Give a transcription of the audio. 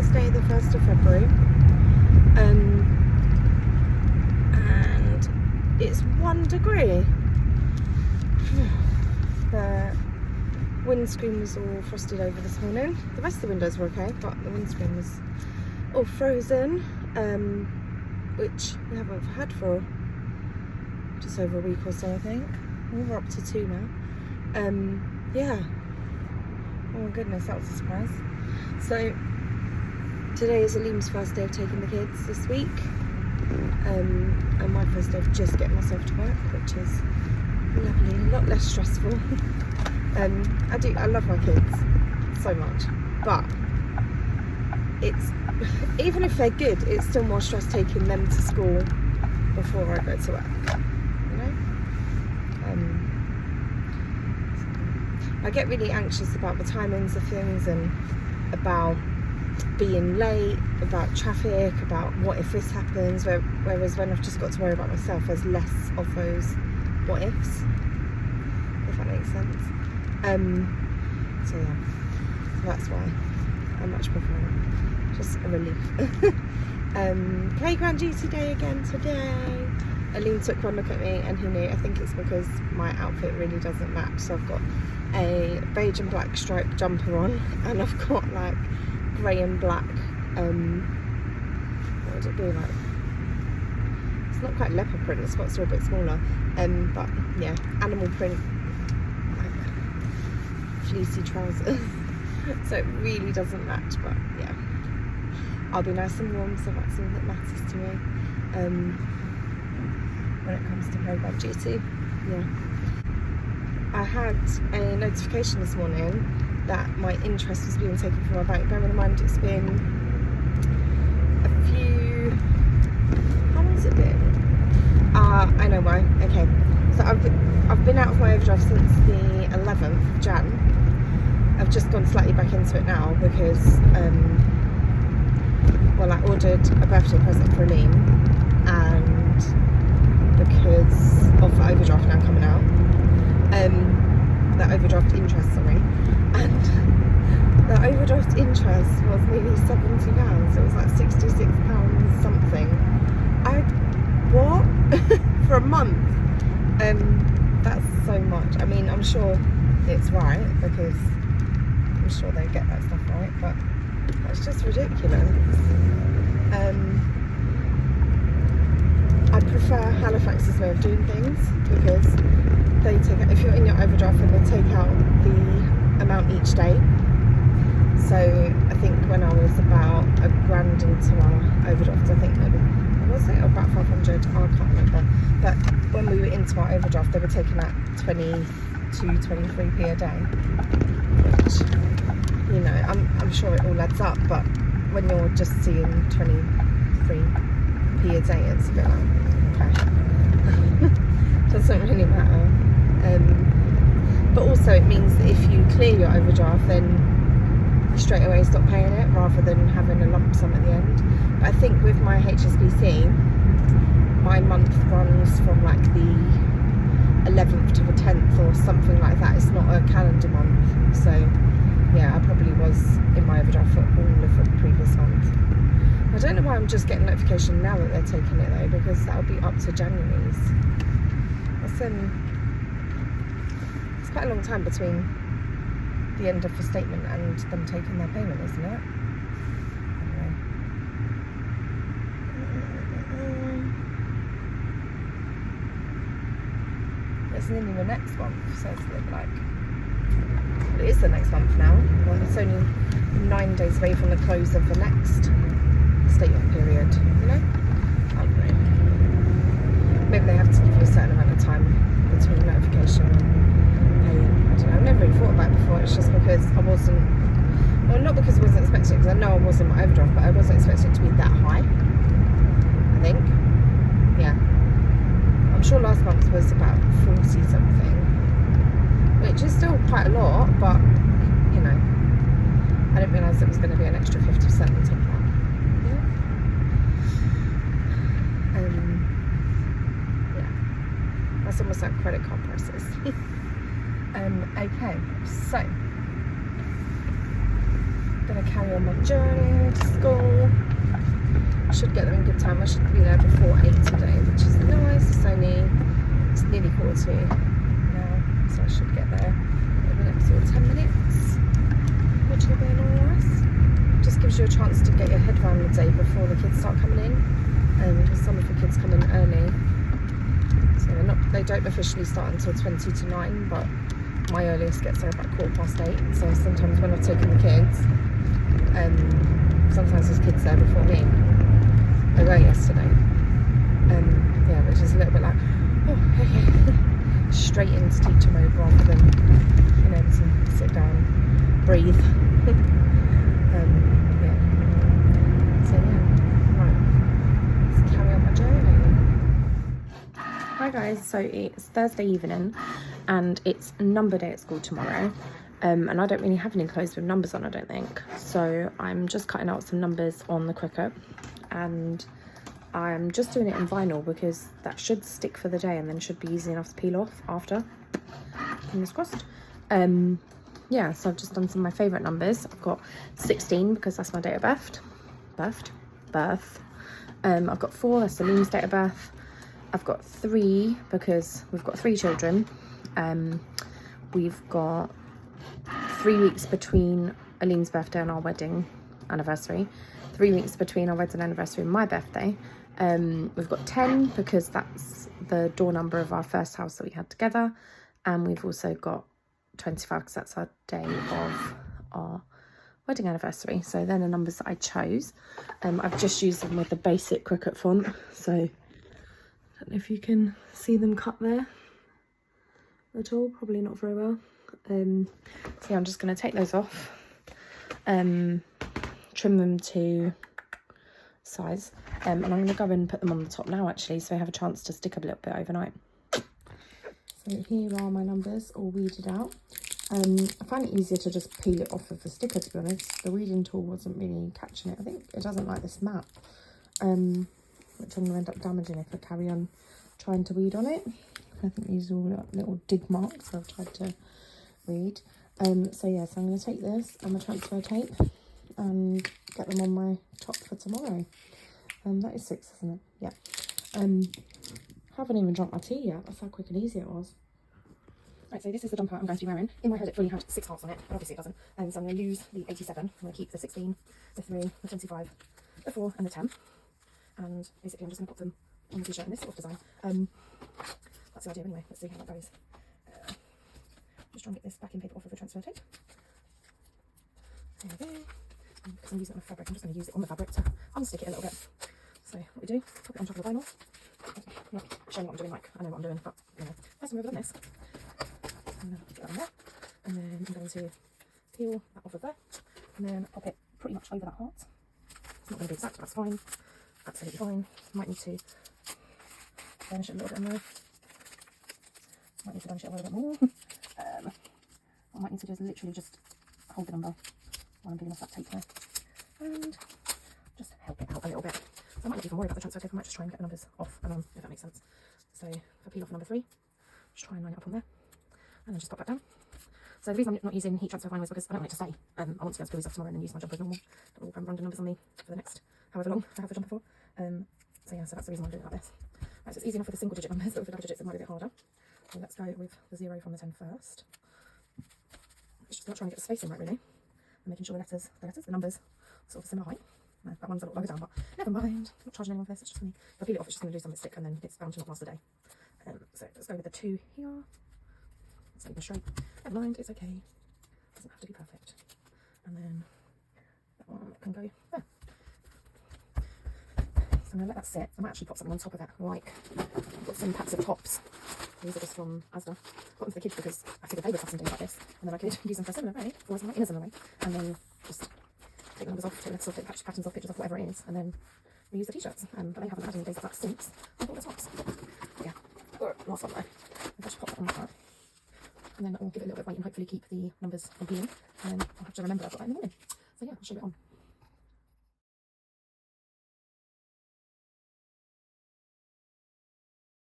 Thursday, the 1st of February. And it's 1 degree. The windscreen was all frosted over this morning. The rest of the windows were okay, but the windscreen was all frozen, which we haven't had for just over a week or so, I think. We're up to 2 now. Yeah. Oh my goodness, that was a surprise. So today is Aleem's first day of taking the kids this week, and my first day of just getting myself to work, which is lovely, a lot less stressful. I love my kids so much, but it's, even if they're good, it's still more stress taking them to school before I go to work, you know? I get really anxious about the timings of things and about being late, about traffic, about what if this happens, whereas when I've just got to worry about myself, there's less of those what ifs, if that makes sense. So yeah, that's why I much prefer it. Just a relief. Playground duty day again today. Aleem took one look at me and he knew. I think it's because my outfit really doesn't match. So I've got a beige and black striped jumper on, and I've got like grey and black, what would it be like? It's not quite leopard print, it's got still a bit smaller, but yeah, animal print, like fleecy trousers. So it really doesn't match, but yeah, I'll be nice and warm, so that's all that matters to me when it comes to playground duty. Yeah, I had a notification this morning that my interest was being taken from my bank. Bearing in mind it's been a few, how long has it been? I know why. Okay, so I've been out of my overdraft since the 11th of Jan. I've just gone slightly back into it now because well, I ordered a birthday present for Aleem, and because of the overdraft now coming out, the overdraft interest, sorry, and the overdraft interest was nearly £70. It was like £66 something. What? For a month? That's so much. I mean, I'm sure it's right, because I'm sure they get that stuff right, but that's just ridiculous. I prefer Halifax's way of doing things, because they take, if you're in your overdraft, and they take out the amount each day. So I think when I was about £1,000 into our overdraft, I think maybe, was it, or about 500, I can't remember, but when we were into our overdraft, they were taking out 22, 23p a day, which, you know, I'm sure it all adds up, but when you're just seeing 23p a day, it's a bit like, okay, doesn't really matter. But also it means that if you clear your overdraft, then you straight away stop paying it, rather than having a lump sum at the end. But I think with my HSBC, my month runs from like the 11th to the 10th or something like that. It's not a calendar month, so yeah, I probably was in my overdraft for all of the previous month. I don't know why I'm just getting notification now that they're taking it though, because that'll be up to January's. That's it's quite a long time between the end of the statement and them taking their payment, isn't it? Anyway. It's nearly the next month, so it's a bit like, well, it is the next month now. Well, it's only 9 days away from the close of the next statement period, you know? I don't know. Maybe they have to give you a certain amount of time between notification and paying. I don't know. I've never really thought about it before. It's just because I wasn't, well, not because I wasn't expecting it, because I know I was in my overdraft, but I wasn't expecting it to be that high, I think. Yeah. I'm sure last month was about 40 something, which is still quite a lot, but, you know, I didn't realise it was going to be an extra 50% on top of that. Yeah, that's almost like credit card prices. Okay, so Gonna carry on my journey to school. Should get there in good time. I should be there before 8 today, which is nice. It's nearly 4:45 now, so I should get there in the next sort of 10 minutes, which will be nice. Just gives you a chance to get your head around the day before the kids start coming in, because some of the kids come in early, so they don't officially start until 20 to 9, but my earliest gets there about 8:15. So sometimes when I've taken the kids, sometimes there's kids there before me. They were yesterday, yeah, which is a little bit like, oh, okay, straight into teacher mode rather than, you know, to sit down, breathe. Yeah. So yeah, right, let's carry on my journey. Hi guys, so it's Thursday evening and it's number day at school tomorrow. And I don't really have any clothes with numbers on, I don't think. So I'm just cutting out some numbers on the Cricut, and I'm just doing it in vinyl because that should stick for the day and then should be easy enough to peel off after. Fingers crossed. Yeah, so I've just done some of my favourite numbers. I've got 16 because that's my date of birth. I've got 4, that's Salim's date of birth. I've got 3 because we've got 3 children. We've got 3 weeks between Aline's birthday and our wedding anniversary, 3 weeks between our wedding anniversary and my birthday. We've got 10 because that's the door number of our first house that we had together, and we've also got 25 because that's our day of our wedding anniversary. So they're the numbers that I chose. I've just used them with the basic Cricut font, so I don't know if you can see them cut there at all, probably not very well. So yeah, I'm just going to take those off, trim them to size, and I'm going to go and put them on the top now actually, so I have a chance to stick a little bit overnight. So here are my numbers all weeded out. I find it easier to just peel it off of the sticker, to be honest. The weeding tool wasn't really catching it. I think it doesn't like this map, which I'm going to end up damaging if I carry on trying to weed on it. I think these are all little dig marks, so I've tried to weed. So yeah, so I'm going to take this and my transfer tape and get them on my top for tomorrow. That is 6, isn't it? Yeah. Haven't even drunk my tea yet. That's how quick and easy it was. Right, so this is the jumper I'm going to be wearing. In my head it fully had 6 hearts on it, but obviously it doesn't. So I'm going to lose the 87. I'm going to keep the 16, the 3, the 25, the 4 and the 10. And basically I'm just going to put them on the t-shirt in this sort of design. That's the idea anyway. Let's see how that goes. Just try and get this backing paper off of the transfer tape. There we go. Because I'm using it on the fabric, I'm just going to use it on the fabric to unstick it a little bit. So what we do, pop it on top of the vinyl. I'm not showing what I'm doing, like I know what I'm doing, but you know, first time I've ever done this. And then get that on there. And then I'm going to peel that off of there. And then pop it pretty much over that heart. It's not going to be exact, but that's fine. Absolutely fine. Might need to burnish it a little bit on there. Might need to burnish it a little bit more. I might need to literally just hold the number while I'm peeling off that tape there, and just help it out a little bit. So I might not even worry about the transfer tape. I might just try and get the numbers off and on, if that makes sense. So if I peel off number 3, just try and line it up on there, and then just pop that down. So the reason I'm not using heat transfer vinyl is because I don't want it to stay. I want to be able to peel these off tomorrow and then use my jumper as normal. That will run random numbers on me for the next however long I have the jumper for. So yeah, so that's the reason I'm doing it like this. Right, so it's easy enough with the single digit numbers, but with the double digits it might be a bit harder. So let's go with the 0 from the 10 first. It's just not trying to get the spacing right really, and making sure the numbers are sort of similar height. No, that one's a lot lower down, but never mind. I'm not charging anyone for this, it's just me. If I peel it off, it's just going to do something stick, and then it's bound to not last a day. So let's go with the 2 here. It's not even straight. Never mind, it's okay. Doesn't have to be perfect. And then that one can go there. So I'm going to let that sit. I might actually put something on top of that, like I've got some packs of tops. These are just from Asda. Got them for the kids because I figured they would have some days like this, and then I could use them for a similar way, or in a similar way, and then just take the numbers off, take the sort of patterns off, pictures off, whatever it is, and then reuse the t-shirts. But they haven't had any days like that since I bought the tops. Yeah, last one there. I'll just pop that on like that, and then that will give it a little bit of weight and hopefully keep the numbers from peeling, and then I'll have to remember I've got that in the morning. So yeah, I'll show it on.